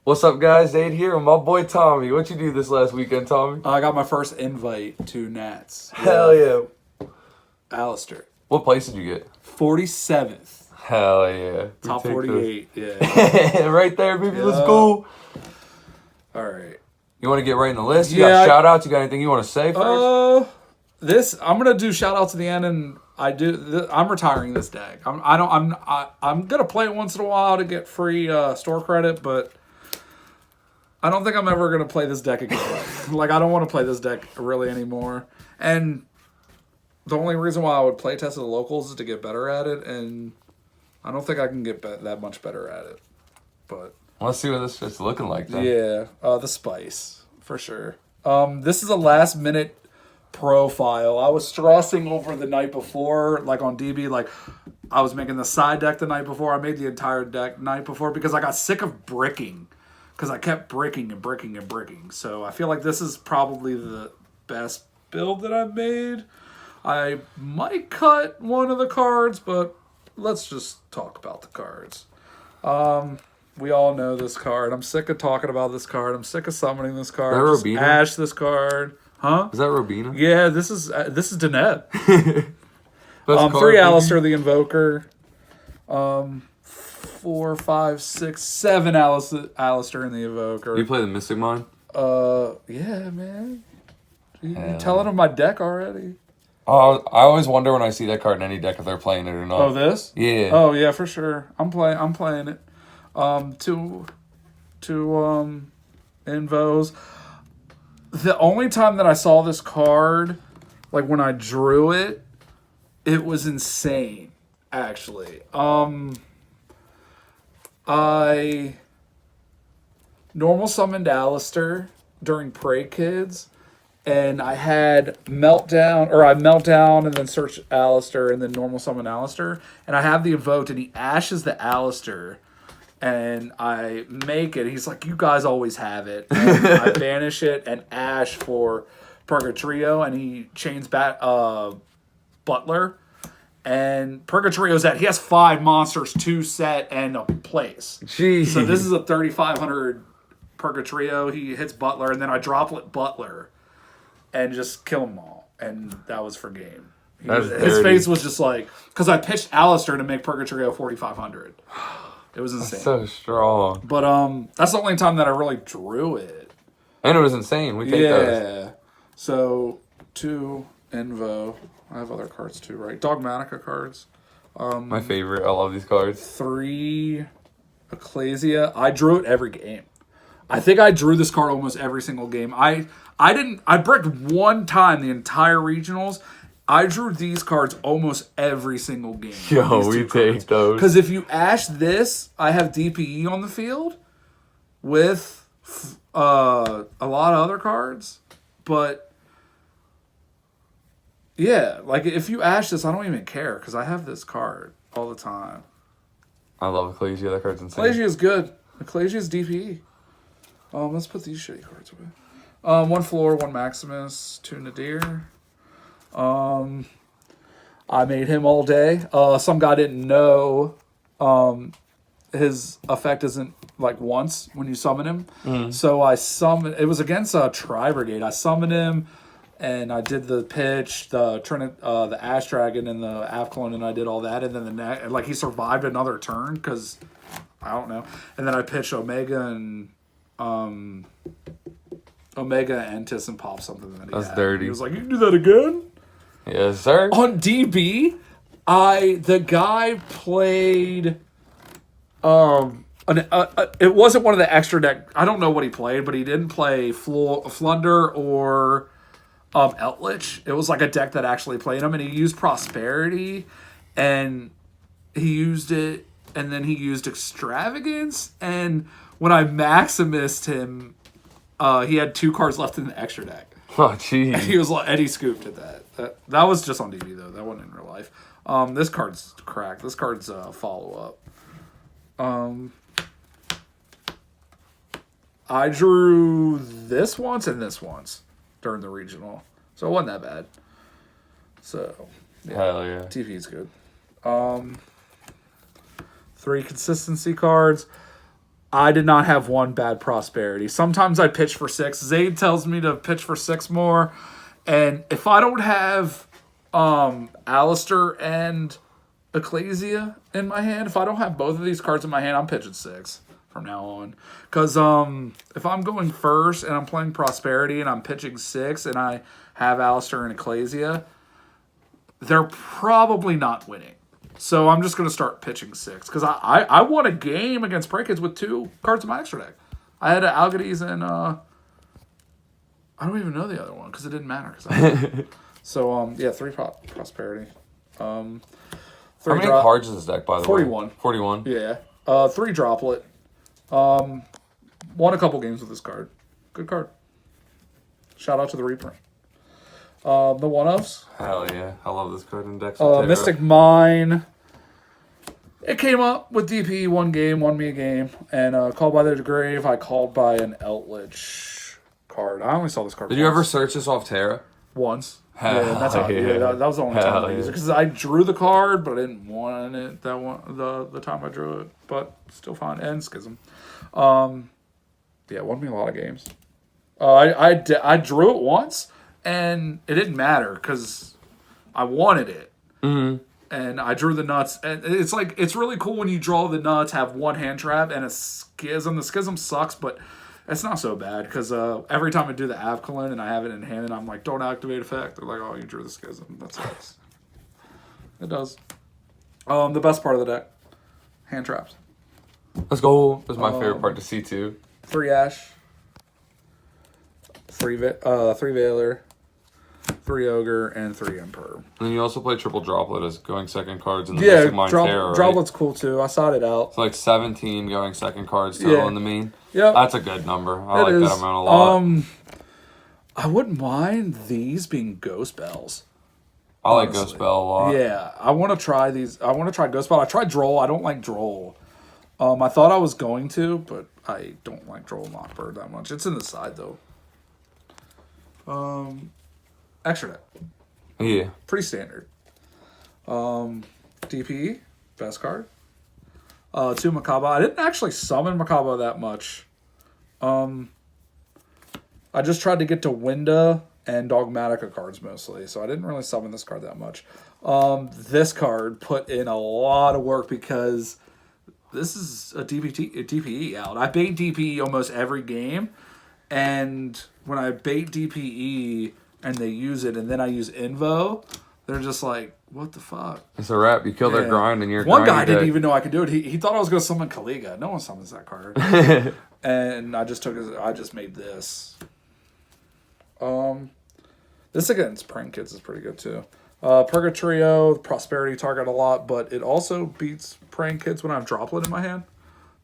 What's up, guys? Aid here with my boy Tommy. What you do this last weekend, Tommy? I got my first invite to Nats. Hell yeah. Alistair. What place did you get? 47th. Hell yeah. Top 48, yeah. Right there, baby. Yeah. Let's go. All right. You want to get right in the list? You Yeah, got shout outs? You got anything you want to say first? I'm gonna do shout out to the end, and I'm retiring this deck. I'm gonna play it once in a while to get free store credit, but I don't think I'm ever gonna play this deck again. Like, I don't want to play this deck really anymore. And the only reason why I would play test at the locals is to get better at it, and I don't think I can get that much better at it. But Let's see what this shit's looking like then. yeah, the spice for sure. This is a last minute profile. I was stressing over the night before, like on DB, like I was making the side deck the night before. I made the entire deck night before because I got sick of bricking, because I kept bricking and bricking and bricking. So I feel like this is probably the best build that I've made. I might cut one of the cards, but let's just talk about the cards. We all know this card. I'm sick of talking about this card. I'm sick of summoning this card. Is that Just Robina? Ash this card. Huh? Is that Robina? Yeah, this is Deneb. Best card, 3 baby. Alistair the Invoker. 4, 5, 6, 7 Alistair in the Invoker. You play the Mystic Mine? Yeah, man. You telling them my deck already? Oh, I always wonder when I see that card in any deck if they're playing it or not. Oh, this? Yeah. Oh, yeah, for sure. I'm playing it. Two invos. The only time that I saw this card, like when I drew it, it was insane, actually. I normal summoned Alistair during Prey Kids, and I had Meltdown and then search Alistair and then normal summon Alistair, and I have the Invoked, and he ashes the Alistair, and I make it. He's like, you guys always have it. And I banish it and ash for Purgatrio, and he chains back Butler. And Purgatrio's he has 5 monsters, 2 set, and a place. Jeez. So this is a 3,500 Purgatrio. He hits Butler, and then I droplet Butler and just kill them all. And that was for game. His dirty. face was just like, because I pitched Alistair to make Purgatrio 4,500. It was insane. So strong. But that's the only time that I really drew it. And it was insane. We take those. Yeah. So 2 Invo. I have other cards too, right? Dogmatika cards. My favorite. I love these cards. 3 Ecclesia. I drew it every game. I think I drew this card almost every single game. I bricked 1 time the entire regionals. I drew these cards almost every single game. Yo, we take those. Because if you ash this, I have DPE on the field with a lot of other cards. But yeah, like if you ash this, I don't even care because I have this card all the time. I love Ecclesia. That card's insane. Ecclesia is good. Ecclesia is DPE. Let's put these shitty cards away. 1 Floor, 1 Maximus, 2 Nadir. I made him all day. Some guy didn't know his effect isn't like once when you summon him. So I summoned. It was against Tri Brigade. I summoned him, and I did the pitch, the Ash Dragon, and the Avclone, and I did all that. And then he survived another turn because I don't know. And then I pitched Omega and Entis and popped something that he That's had. dirty. He was like, "You can do that again?" Yes, sir. On DB, the guy played it wasn't one of the extra deck. I don't know what he played, but he didn't play Flunder or Eldritch. It was like a deck that actually played him, and he used Prosperity, and he used it, and then he used Extravagance, and when I Maximused him, he had 2 cards left in the extra deck. Oh, jeez. He was like, Eddie scooped at that. That was just on DB though. That wasn't in real life. This card's cracked. This card's follow up. I drew this once and this once during the regional, so it wasn't that bad. So yeah, Hell yeah. TV is good. 3 consistency cards. I did not have one bad prosperity. Sometimes I pitch for 6. Zayd tells me to pitch for 6 more. And if I don't have Alistair and Ecclesia in my hand, if I don't have both of these cards in my hand, I'm pitching 6 from now on. Because if I'm going first and I'm playing Prosperity and I'm pitching 6 and I have Alistair and Ecclesia, they're probably not winning. So I'm just going to start pitching 6. Because I won a game against Prey Kids with 2 cards in my extra deck. I had Algades and I don't even know the other one because it didn't matter. So, yeah, 3 Prosperity. 3 How many cards is this deck, by the 41. way? 41. Yeah. 3 Droplet. Won a couple games with this card. Good card. Shout out to the reprint. The 1-ofs. Hell yeah. I love this card in decks. Mystic Mine. It came up with DP 1 game, won me a game. And Called by the Grave, I called by an Eldritch card. I only saw this card Did you ever search this off Terra? once. Hell Yeah, that's how, yeah. that was the only time I Hell used it. Because I drew the card, but I didn't want it that one the time I drew it. But still fine. And Schism. Yeah, won me a lot of games. I drew it once, and it didn't matter because I wanted it. Mm-hmm. And I drew the nuts. And it's like, it's really cool when you draw the nuts, have 1 hand trap, and a Schism. The Schism sucks, but it's not so bad because every time I do the Avcolin and I have it in hand and I'm like, don't activate effect. They're like, oh, you drew the Schism. That sucks. It does. The best part of the deck, hand traps. Let's go. That's my favorite part to see, too. 3 Ash. 3 Veiler. 3 Ogre, and 3 Emperor. And then you also play triple Droplet as going second cards in the Yeah, Mystic Mine Terror, right? Droplet's cool too. I sought it out. It's like 17 going second cards total in the main. Yeah. That's a good number. I like that amount a lot. I wouldn't mind these being Ghost Bells. I like Ghost Bell a lot. Yeah, I want to try these. I want to try Ghost Bell. I tried Droll. I don't like Droll. I thought I was going to, but I don't like Droll Lockbird that much. It's in the side though. Extra deck. Yeah. Pretty standard. DP, best card. 2 Makaba. I didn't actually summon Makaba that much. I just tried to get to Winda and Dogmatika cards mostly, so I didn't really summon this card that much. This card put in a lot of work because this is a DPE out. I bait DPE almost every game, and when I bait DPE and they use it, and then I use Invo, they're just like, what the fuck? It's a wrap. You kill their grind and you're One guy didn't even know I could do it. He thought I was going to summon Kaliga. No one summons that card. And I just made this. This against Prank Kids is pretty good too. Purgatorio, Prosperity target a lot, but it also beats Prank Kids when I have Droplet in my hand.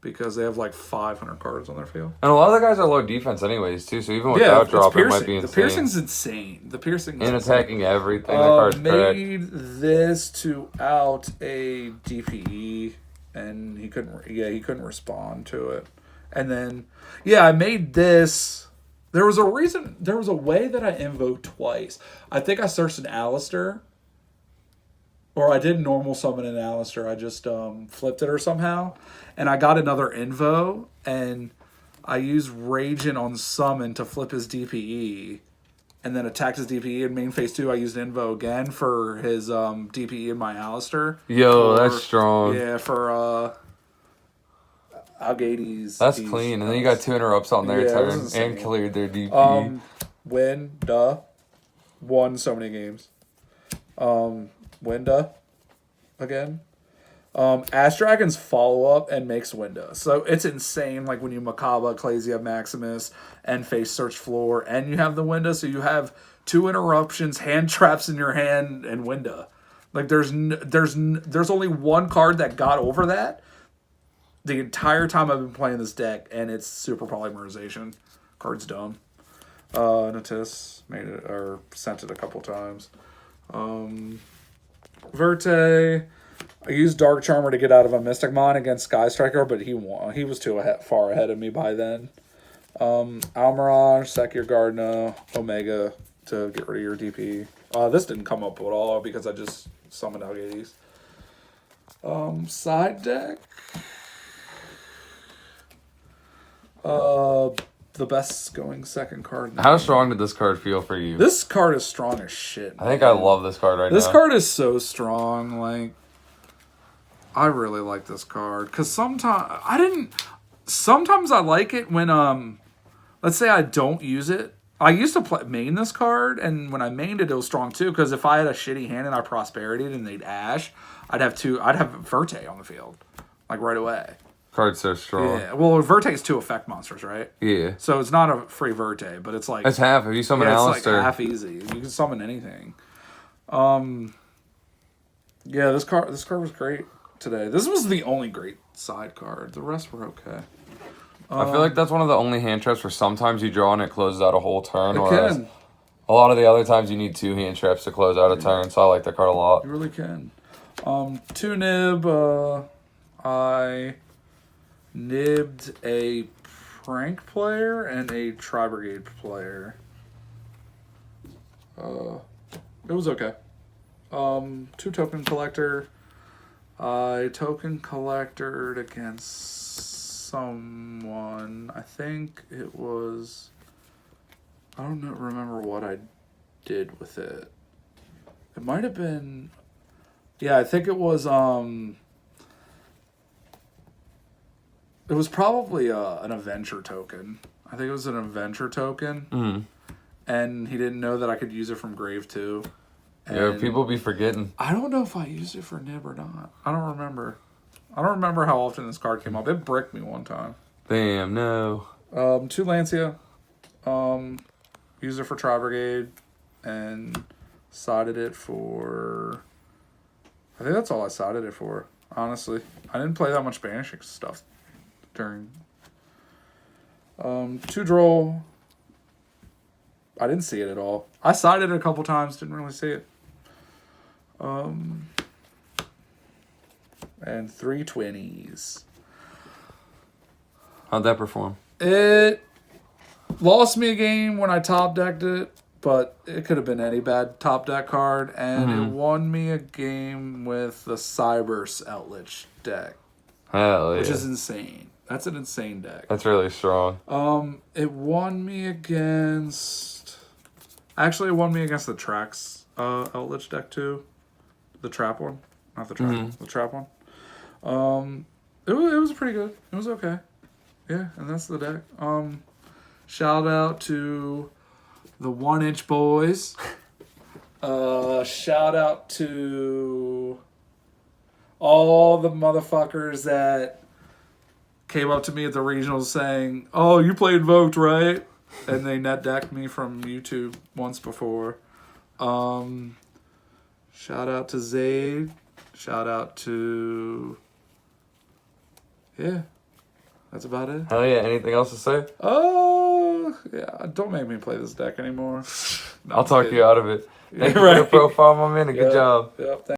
Because they have like 500 cards on their field. And a lot of the guys are low defense anyways, too. So even without drop, it might be insane. The piercing's insane. The piercing and attacking everything. The card's made this to out a DPE, and he couldn't respond to it. And then, I made this. There was a reason. There was a way that I invoked twice. I think I searched an Alistair. Or I did normal summon an Alistair. I just flipped it or somehow. And I got another Invo. And I used Raging on summon to flip his DPE. And then attacked his DPE. In main phase 2, I used Invo again for his DPE in my Alistair. Yo, that's strong. Yeah, for Algades. That's clean. And then you got 2 interrupts on their turn. And cleared their DPE. Won so many games. Winda again. Ash Dragon's follow up and makes Winda. So it's insane, like when you Makaba, Ecclesia, Maximus, and face search floor, and you have the Winda, so you have 2 interruptions, hand traps in your hand, and Winda. Like there's only one card that got over that the entire time I've been playing this deck, and it's Super Polymerization. Card's dumb. Natis made it or sent it a couple times. Verte, I used Dark Charmer to get out of a Mystic Mine against Sky Striker, but he won. He was far ahead of me by then. Almirage, Sekir Gardner, Omega to get rid of your DP. This didn't come up at all because I just summoned Algades. Side deck. The best going second card. How strong did this card feel for you? This card is strong as shit. I think I love this card right now. This card is so strong. Like, I really like this card because sometimes I like it when let's say I don't use it. I used to main this card, and when I mained it, it was strong too. Because if I had a shitty hand and I prosperitied and they'd ash, I'd have Verte on the field, like right away. Card's so strong. Yeah, well, Verte is 2 effect monsters, right? Yeah. So it's not a free Verte, but it's like it's half. If you summon Alistair, it's like half easy. You can summon anything. Yeah, this card was great today. This was the only great side card. The rest were okay. I feel like that's one of the only hand traps where sometimes you draw and it closes out a whole turn. It Whereas can. a lot of the other times you need 2 hand traps to close out a turn. So I like that card a lot. You really can. 2 nib. I nibbed a prank player and a Tri-Brigade player. It was okay. 2 token collector. I token collectored against someone. I think it was. I don't remember what I did with it. It might have been. Yeah, I think it was. It was probably an adventure token. I think it was an adventure token. Mm-hmm. And he didn't know that I could use it from grave too. And Yeah, people be forgetting. I don't know if I used it for nib or not. I don't remember. I don't remember how often this card came up. It bricked me one time. Damn, no. 2 Lancia. Used it for Tri-Brigade. And sided it for. I think that's all I sided it for, honestly. I didn't play that much banishing stuff during. 2 Droll. I didn't see it at all. I sided it a couple times, didn't really see it. And 3 20s. How'd that perform? It lost me a game when I top decked it, but it could have been any bad top deck card, and it won me a game with the Cybers Outlich deck, Hell yeah. which is insane. That's an insane deck. That's really strong. It won me against. Actually, it won me against the Trax Outlich deck too, the trap one, not the trap, the trap one. It was pretty good. It was okay. Yeah, and that's the deck. Shout out to the 1-inch boys. Shout out to all the motherfuckers that came up to me at the regionals saying, "Oh, you play Invoked, right?" And they net decked me from YouTube once before. Shout out to Zayd. Shout out to. Yeah. That's about it. Hell yeah. Anything else to say? Oh, yeah. Don't make me play this deck anymore. No, I'll talk you out of it. Thank you Right. for the profile, my man. Good job. Yep.